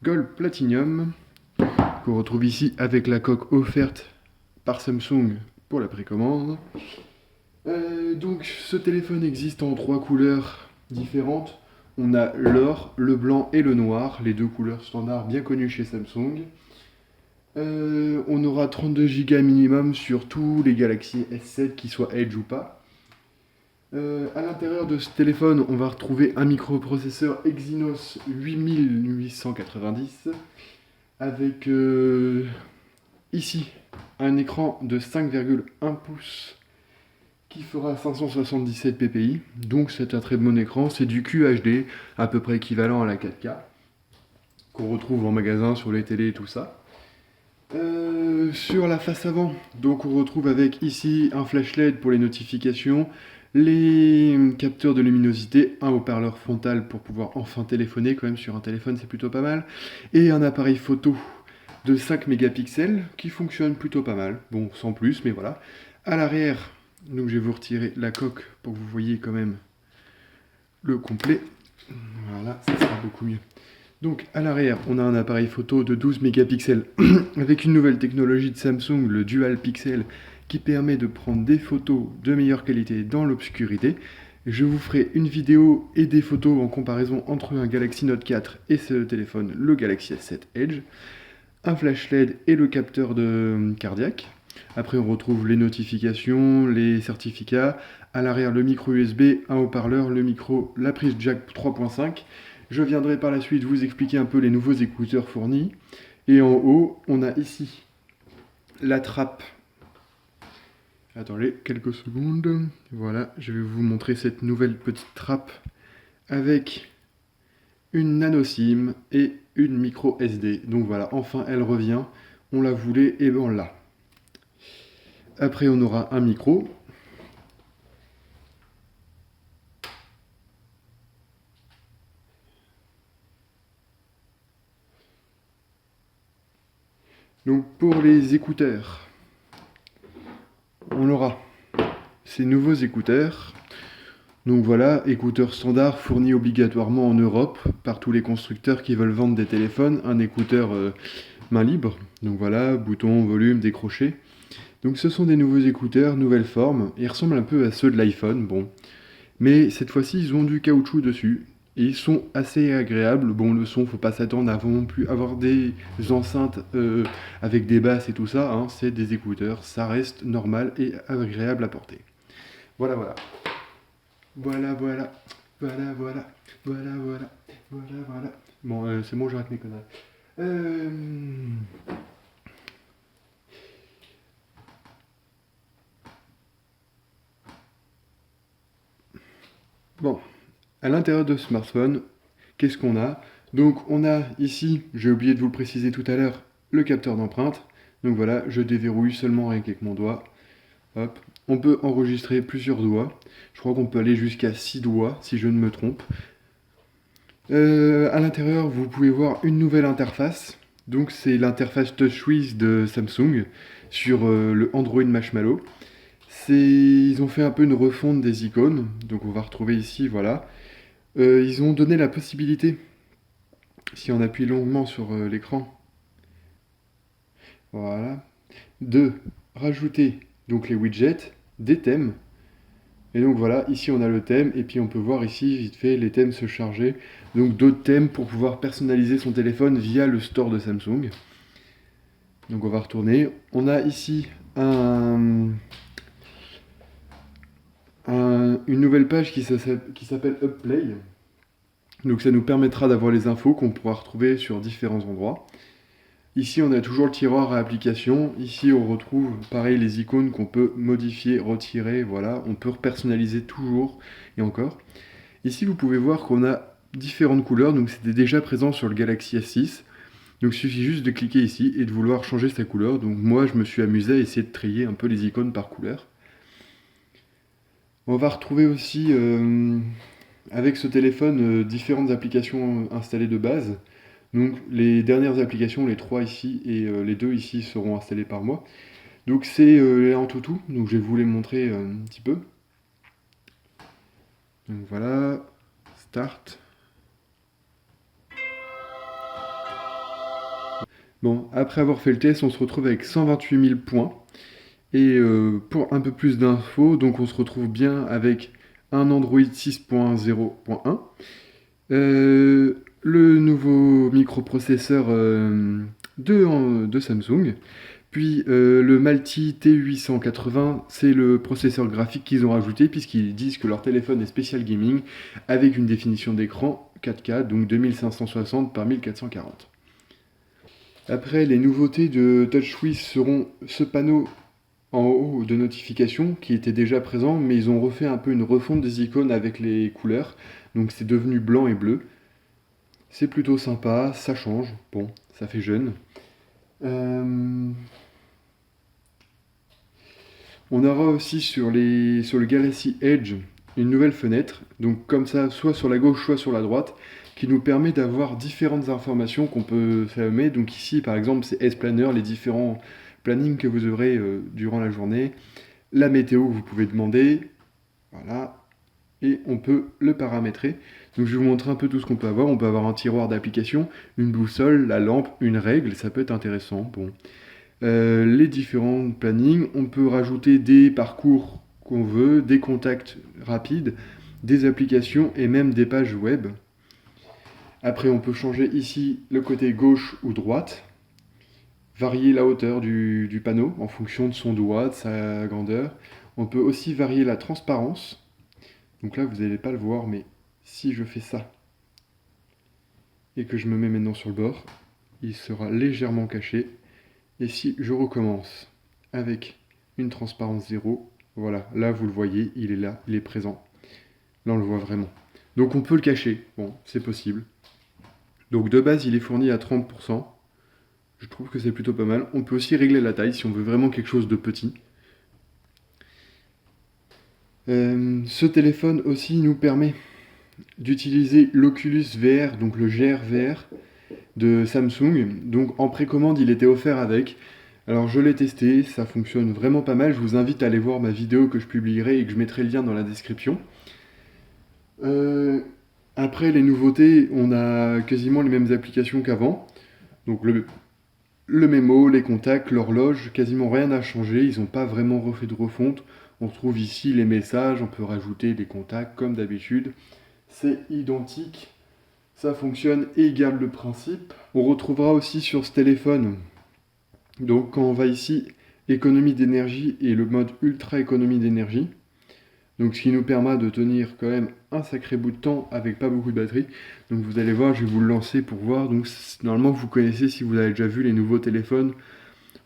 Gold Platinum, qu'on retrouve ici avec la coque offerte par Samsung pour la précommande. Donc ce téléphone existe en 3 couleurs différentes. On a l'or, le blanc et le noir, les 2 couleurs standards bien connues chez Samsung. On aura 32 Go minimum sur tous les Galaxy S7, qu'ils soient Edge ou pas. À l'intérieur de ce téléphone, on va retrouver un microprocesseur Exynos 8890 avec ici un écran de 5,1 pouces qui fera 577 ppi. Donc c'est un très bon écran, c'est du QHD à peu près équivalent à la 4K qu'on retrouve en magasin sur les télés et tout ça. Sur la face avant, donc on retrouve avec ici un flash LED pour les notifications, les capteurs de luminosité, un haut-parleur frontal pour pouvoir enfin téléphoner, quand même sur un téléphone c'est plutôt pas mal, et un appareil photo de 5 mégapixels qui fonctionne plutôt pas mal, bon sans plus mais voilà. À l'arrière, donc je vais vous retirer la coque pour que vous voyez quand même le complet, voilà, ça sera beaucoup mieux. Donc à l'arrière, on a un appareil photo de 12 mégapixels avec une nouvelle technologie de Samsung, le Dual Pixel, qui permet de prendre des photos de meilleure qualité dans l'obscurité. Je vous ferai une vidéo et des photos en comparaison entre un Galaxy Note 4 et ce téléphone, le Galaxy S7 Edge. Un flash LED et le capteur de cardiaque. Après on retrouve les notifications, les certificats. À l'arrière le micro USB, un haut-parleur, le micro, la prise jack 3.5. Je viendrai par la suite vous expliquer un peu les nouveaux écouteurs fournis. Et en haut, on a ici la trappe. Attendez quelques secondes. Voilà, je vais vous montrer cette nouvelle petite trappe avec une nano SIM et une micro SD. Donc voilà, enfin elle revient. On la voulait et ben on l'a. Après on aura un micro. Donc pour les écouteurs, on aura ces nouveaux écouteurs. Donc voilà, écouteurs standards fournis obligatoirement en Europe par tous les constructeurs qui veulent vendre des téléphones. Un écouteur main libre. Donc voilà, bouton, volume, décroché. Donc ce sont des nouveaux écouteurs, nouvelle forme. Ils ressemblent un peu à ceux de l'iPhone, bon. Mais cette fois-ci, ils ont du caoutchouc dessus. Et ils sont assez agréables. Bon, le son, faut pas s'attendre à non plus avoir des enceintes avec des basses et tout ça. Hein. C'est des écouteurs, ça reste normal et agréable à porter. Voilà, voilà. Voilà, voilà. Voilà, voilà. Voilà, voilà. Voilà, voilà. Bon, c'est bon, j'arrête mes conneries. Euh... Bon, à l'intérieur de ce smartphone, qu'est-ce qu'on a? Donc on a ici, j'ai oublié de vous le préciser tout à l'heure, le capteur d'empreinte. Donc voilà, je déverrouille seulement avec mon doigt. Hop. On peut enregistrer plusieurs doigts. Je crois qu'on peut aller jusqu'à 6 doigts, si je ne me trompe. À l'intérieur, vous pouvez voir une nouvelle interface. Donc c'est l'interface TouchWiz de Samsung sur le Android Marshmallow. Ils ont fait un peu une refonte des icônes. Donc on va retrouver ici, voilà. Ils ont donné la possibilité, si on appuie longuement sur l'écran, voilà, de rajouter donc les widgets, des thèmes. Et donc voilà, ici on a le thème, et puis on peut voir ici, vite fait, les thèmes se charger. Donc d'autres thèmes pour pouvoir personnaliser son téléphone via le store de Samsung. Donc on va retourner. On a ici une nouvelle page qui s'appelle Upplay. Donc ça nous permettra d'avoir les infos qu'on pourra retrouver sur différents endroits. Ici on a toujours le tiroir à application. Ici on retrouve pareil les icônes qu'on peut modifier, retirer, voilà. On peut personnaliser toujours et encore. Ici vous pouvez voir qu'on a différentes couleurs, donc c'était déjà présent sur le Galaxy S6. Donc il suffit juste de cliquer ici et de vouloir changer sa couleur. Donc moi je me suis amusé à essayer de trier un peu les icônes par couleur. On va retrouver aussi avec ce téléphone différentes applications installées de base. Donc les dernières applications, les 3 ici et les 2 ici seront installées par moi. Donc c'est les Antutu, donc je vais vous les montrer un petit peu. Donc voilà, start. Bon, après avoir fait le test, on se retrouve avec 128 000 points. Et pour un peu plus d'infos, donc on se retrouve bien avec un Android 6.0.1, le nouveau microprocesseur de Samsung, puis le Multi T880, c'est le processeur graphique qu'ils ont rajouté puisqu'ils disent que leur téléphone est spécial gaming avec une définition d'écran 4K, donc 2560 par 1440. Après, les nouveautés de TouchWiz seront ce panneau en haut de notification qui était déjà présent, mais ils ont refait un peu une refonte des icônes avec les couleurs, donc c'est devenu blanc et bleu. C'est plutôt sympa, ça change, bon, ça fait jeune. Euh, On aura aussi sur le Galaxy Edge une nouvelle fenêtre, donc comme ça, soit sur la gauche, soit sur la droite, qui nous permet d'avoir différentes informations qu'on peut fermer. Donc ici, par exemple, c'est S-Planner, les différents plannings que vous aurez durant la journée, la météo que vous pouvez demander, voilà, et on peut le paramétrer. Donc je vais vous montrer un peu tout ce qu'on peut avoir. On peut avoir un tiroir d'application, une boussole, la lampe, une règle, ça peut être intéressant. Bon. Les différents plannings. On peut rajouter des parcours qu'on veut, des contacts rapides, des applications et même des pages web. Après, on peut changer ici le côté gauche ou droite, varier la hauteur du panneau en fonction de son doigt, de sa grandeur. On peut aussi varier la transparence. Donc là, vous n'allez pas le voir, mais si je fais ça et que je me mets maintenant sur le bord, il sera légèrement caché. Et si je recommence avec une transparence 0, voilà, là vous le voyez, il est là, il est présent. Là on le voit vraiment. Donc on peut le cacher, bon, c'est possible. Donc de base il est fourni à 30%, je trouve que c'est plutôt pas mal. On peut aussi régler la taille si on veut vraiment quelque chose de petit. Ce téléphone aussi nous permet d'utiliser l'Oculus VR, donc le GR VR de Samsung. Donc en précommande il était offert avec. Alors je l'ai testé, ça fonctionne vraiment pas mal. Je vous invite à aller voir ma vidéo que je publierai et que je mettrai le lien dans la description. Euh, Après les nouveautés, on a quasiment les mêmes applications qu'avant. Donc le mémo, les contacts, l'horloge, quasiment rien n'a changé. Ils n'ont pas vraiment refait de refonte. On retrouve ici les messages, on peut rajouter des contacts comme d'habitude. C'est identique, ça fonctionne et il garde le principe. On retrouvera aussi sur ce téléphone, donc quand on va ici, économie d'énergie et le mode ultra économie d'énergie, donc ce qui nous permet de tenir quand même un sacré bout de temps avec pas beaucoup de batterie. Donc vous allez voir, je vais vous le lancer pour voir. Donc normalement vous connaissez si vous avez déjà vu les nouveaux téléphones.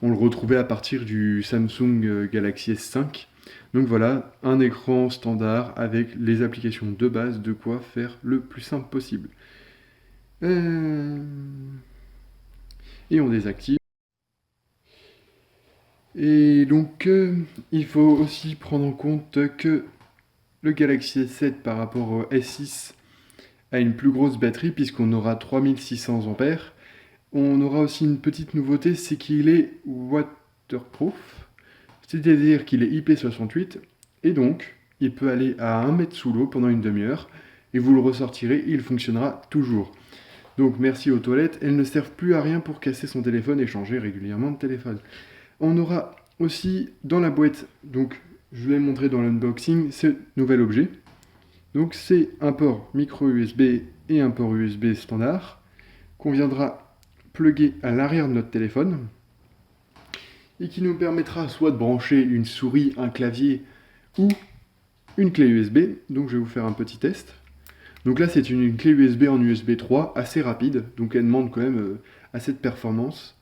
On le retrouvait à partir du Samsung Galaxy S5. Donc voilà, un écran standard avec les applications de base, de quoi faire le plus simple possible. Euh, Et on désactive. Et donc, il faut aussi prendre en compte que le Galaxy S7 par rapport au S6 a une plus grosse batterie puisqu'on aura 3600 ampères. On aura aussi une petite nouveauté, c'est qu'il est waterproof, c'est-à-dire qu'il est IP68 et donc il peut aller à 1 mètre sous l'eau pendant une demi-heure et vous le ressortirez, il fonctionnera toujours. Donc merci aux toilettes, elles ne servent plus à rien pour casser son téléphone et changer régulièrement de téléphone. On aura aussi dans la boîte, donc je vous l'ai montré dans l'unboxing, ce nouvel objet. Donc c'est un port micro USB et un port USB standard qu'on viendra plugger à l'arrière de notre téléphone et qui nous permettra soit de brancher une souris, un clavier ou une clé USB. Donc je vais vous faire un petit test. Donc là c'est une clé USB en USB 3 assez rapide, donc elle demande quand même assez de performance.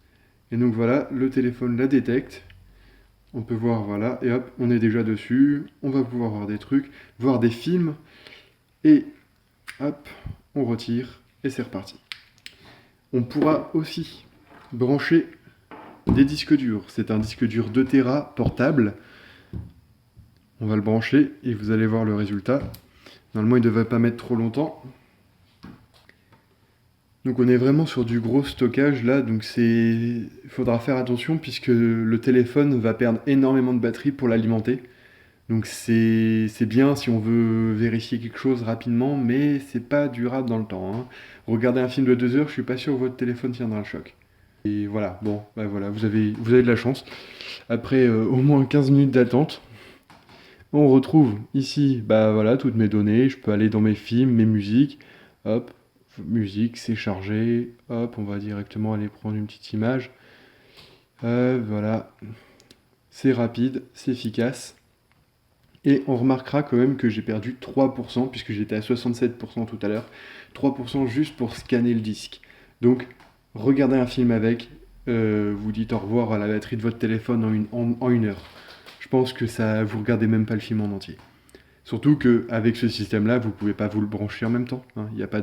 Et donc voilà, le téléphone la détecte. On peut voir, voilà, et hop, on est déjà dessus. On va pouvoir voir des trucs, voir des films. Et hop, on retire et c'est reparti. On pourra aussi brancher des disques durs. C'est un disque dur 2 Tera portable. On va le brancher et vous allez voir le résultat. Normalement, il ne devrait pas mettre trop longtemps. Donc on est vraiment sur du gros stockage là, donc il faudra faire attention puisque le téléphone va perdre énormément de batterie pour l'alimenter. Donc c'est bien si on veut vérifier quelque chose rapidement, mais c'est pas durable dans le temps, hein. Regardez un film de 2 heures, je suis pas sûr que votre téléphone tiendra le choc. Et voilà, bon, bah voilà, vous avez de la chance. Après au moins 15 minutes d'attente, on retrouve ici, bah voilà, toutes mes données. Je peux aller dans mes films, mes musiques. Hop, musique, c'est chargé. Hop, on va directement aller prendre une petite image. Voilà, c'est rapide, c'est efficace. Et on remarquera quand même que j'ai perdu 3%, puisque j'étais à 67% tout à l'heure. 3% juste pour scanner le disque. Donc, regardez un film avec, vous dites au revoir à la batterie de votre téléphone en une heure. Je pense que ça, vous regardez même pas le film en entier. Surtout qu'avec ce système-là, vous pouvez pas vous le brancher en même temps, hein. Il n'y a pas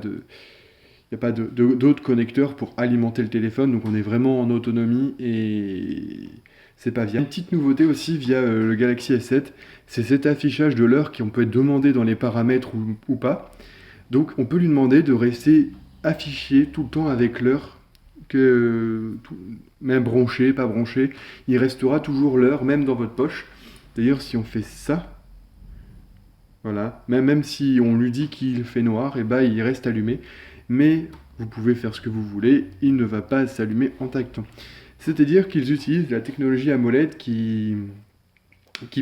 d'autres connecteurs pour alimenter le téléphone, donc on est vraiment en autonomie et c'est pas viable. Une petite nouveauté aussi via le Galaxy S7, c'est cet affichage de l'heure qui on peut être demandé dans les paramètres ou pas. Donc on peut lui demander de rester affiché tout le temps avec l'heure, même bronché, pas bronché, il restera toujours l'heure, même dans votre poche. D'ailleurs, si on fait ça, voilà, même si on lui dit qu'il fait noir, et bah il reste allumé. Mais vous pouvez faire ce que vous voulez, il ne va pas s'allumer en tactant. C'est-à-dire qu'ils utilisent la technologie AMOLED qui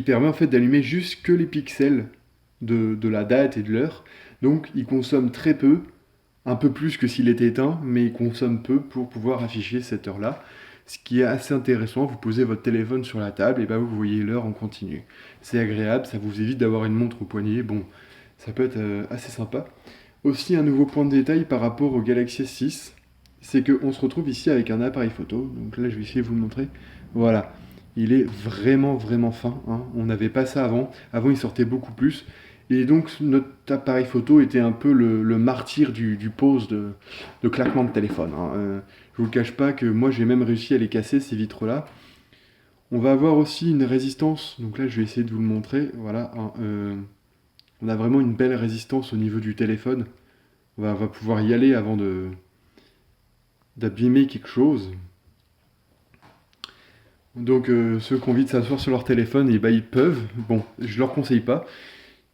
permet en fait d'allumer juste que les pixels de la date et de l'heure. Donc il consomme très peu, un peu plus que s'il était éteint, mais il consomme peu pour pouvoir afficher cette heure-là. Ce qui est assez intéressant, vous posez votre téléphone sur la table et bah vous voyez l'heure en continu. C'est agréable, ça vous évite d'avoir une montre au poignet. Bon, ça peut être assez sympa. Aussi, un nouveau point de détail par rapport au Galaxy S6, c'est qu'on se retrouve ici avec un appareil photo. Donc là, je vais essayer de vous le montrer. Voilà, il est vraiment, vraiment fin, hein. On n'avait pas ça avant. Avant, il sortait beaucoup plus. Et donc, notre appareil photo était un peu le martyr du pose de claquement de téléphone, hein. Je vous le cache pas que moi, j'ai même réussi à les casser, ces vitres-là. On va avoir aussi une résistance. Donc là, je vais essayer de vous le montrer. Voilà, hein, on a vraiment une belle résistance au niveau du téléphone. On va pouvoir y aller avant d'abîmer quelque chose. Donc ceux qui ont envie de s'asseoir sur leur téléphone, et bah, ils peuvent. Bon, je leur conseille pas,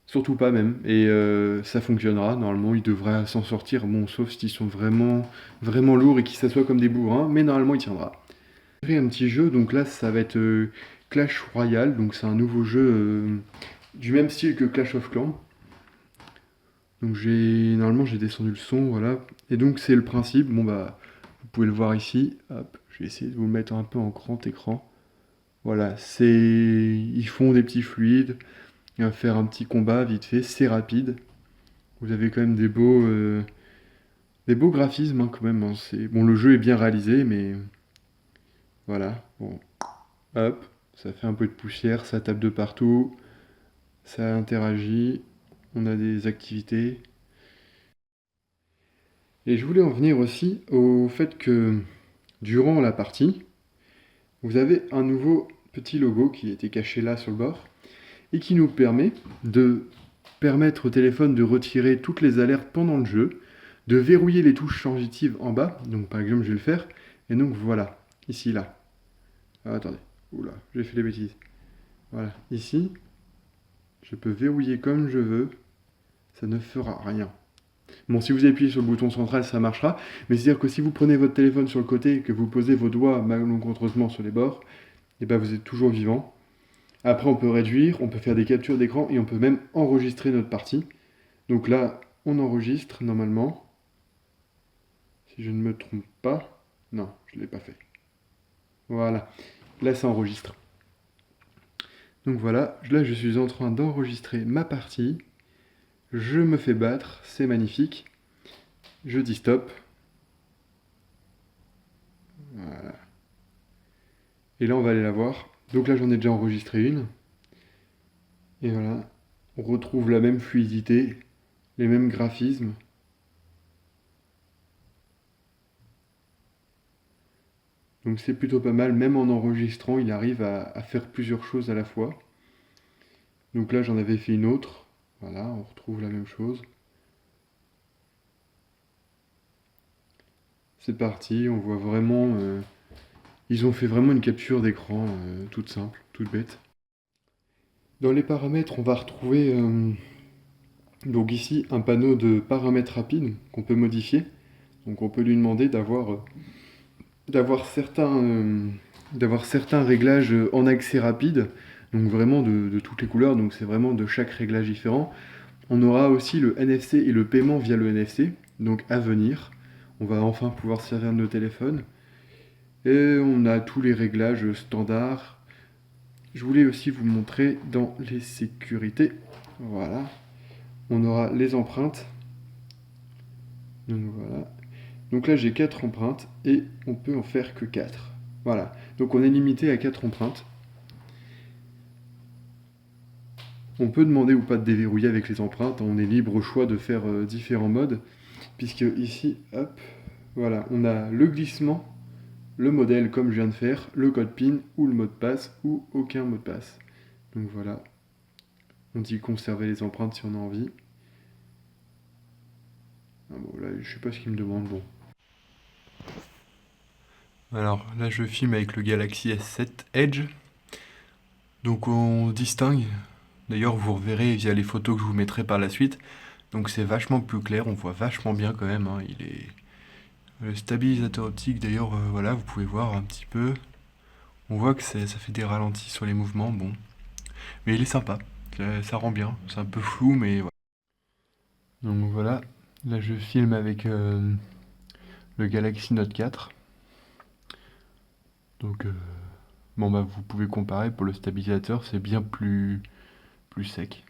surtout pas même. Et ça fonctionnera. Normalement, ils devraient s'en sortir. Bon, sauf s'ils sont vraiment, vraiment lourds et qu'ils s'assoient comme des bourrins. Mais normalement, il tiendra. J'ai un petit jeu. Donc là, ça va être Clash Royale. Donc c'est un nouveau jeu du même style que Clash of Clans. Donc normalement j'ai descendu le son, voilà. Et donc c'est le principe. Bon bah vous pouvez le voir ici. Hop, je vais essayer de vous le mettre un peu en grand écran. Voilà, ils font des petits fluides. Il va faire un petit combat vite fait. C'est rapide. Vous avez quand même des beaux graphismes, hein, quand même, hein. Bon, le jeu est bien réalisé, mais voilà. Bon, hop, ça fait un peu de poussière, ça tape de partout, ça interagit. On a des activités. Et je voulais en venir aussi au fait que durant la partie, vous avez un nouveau petit logo qui était caché là sur le bord et qui nous permet de permettre au téléphone de retirer toutes les alertes pendant le jeu, de verrouiller les touches sensitives en bas. Donc par exemple, je vais le faire. Et donc voilà, ici, là. Ah, attendez, oula, j'ai fait des bêtises. Voilà, ici, je peux verrouiller comme je veux. Ça ne fera rien. Bon, si vous appuyez sur le bouton central, ça marchera. Mais c'est-à-dire que si vous prenez votre téléphone sur le côté et que vous posez vos doigts malencontreusement sur les bords, et ben vous êtes toujours vivant. Après, on peut réduire, on peut faire des captures d'écran et on peut même enregistrer notre partie. Donc là, on enregistre normalement. Si je ne me trompe pas. Non, je ne l'ai pas fait. Voilà. Là, ça enregistre. Donc voilà, là, je suis en train d'enregistrer ma partie. Je me fais battre, c'est magnifique. Je dis stop. Voilà. Et là, on va aller la voir. Donc là, j'en ai déjà enregistré une. Et voilà, on retrouve la même fluidité, les mêmes graphismes. Donc c'est plutôt pas mal, même en enregistrant, il arrive à faire plusieurs choses à la fois. Donc là, j'en avais fait une autre. Voilà, on retrouve la même chose. C'est parti, on voit vraiment... ils ont fait vraiment une capture d'écran toute simple, toute bête. Dans les paramètres, on va retrouver donc ici un panneau de paramètres rapides qu'on peut modifier. Donc on peut lui demander d'avoir d'avoir certains réglages en accès rapide, donc vraiment de toutes les couleurs, donc c'est vraiment de chaque réglage différent. On aura aussi le NFC et le paiement via le NFC, donc à venir. On va enfin pouvoir se servir de nos téléphones. Et on a tous les réglages standards. Je voulais aussi vous montrer dans les sécurités. Voilà. On aura les empreintes. Donc voilà. Donc là j'ai 4 empreintes et on peut en faire que 4. Voilà. Donc on est limité à 4 empreintes. On peut demander ou pas de déverrouiller avec les empreintes. On est libre au choix de faire différents modes. Puisque ici, hop, voilà, on a le glissement, le modèle comme je viens de faire, le code PIN ou le mot de passe ou aucun mot de passe. Donc voilà, on dit conserver les empreintes si on a envie. Ah bon, là, je sais pas ce qu'il me demande, bon. Alors là, je filme avec le Galaxy S7 Edge. Donc on distingue. D'ailleurs, vous reverrez via les photos que je vous mettrai par la suite. Donc c'est vachement plus clair, on voit vachement bien quand même, hein. Il est... Le stabilisateur optique, d'ailleurs, voilà, vous pouvez voir un petit peu. On voit que ça fait des ralentis sur les mouvements, bon. Mais il est sympa, ça rend bien. C'est un peu flou, mais voilà. Donc voilà, là je filme avec le Galaxy Note 4. Donc bon bah vous pouvez comparer, pour le stabilisateur c'est bien plus sec.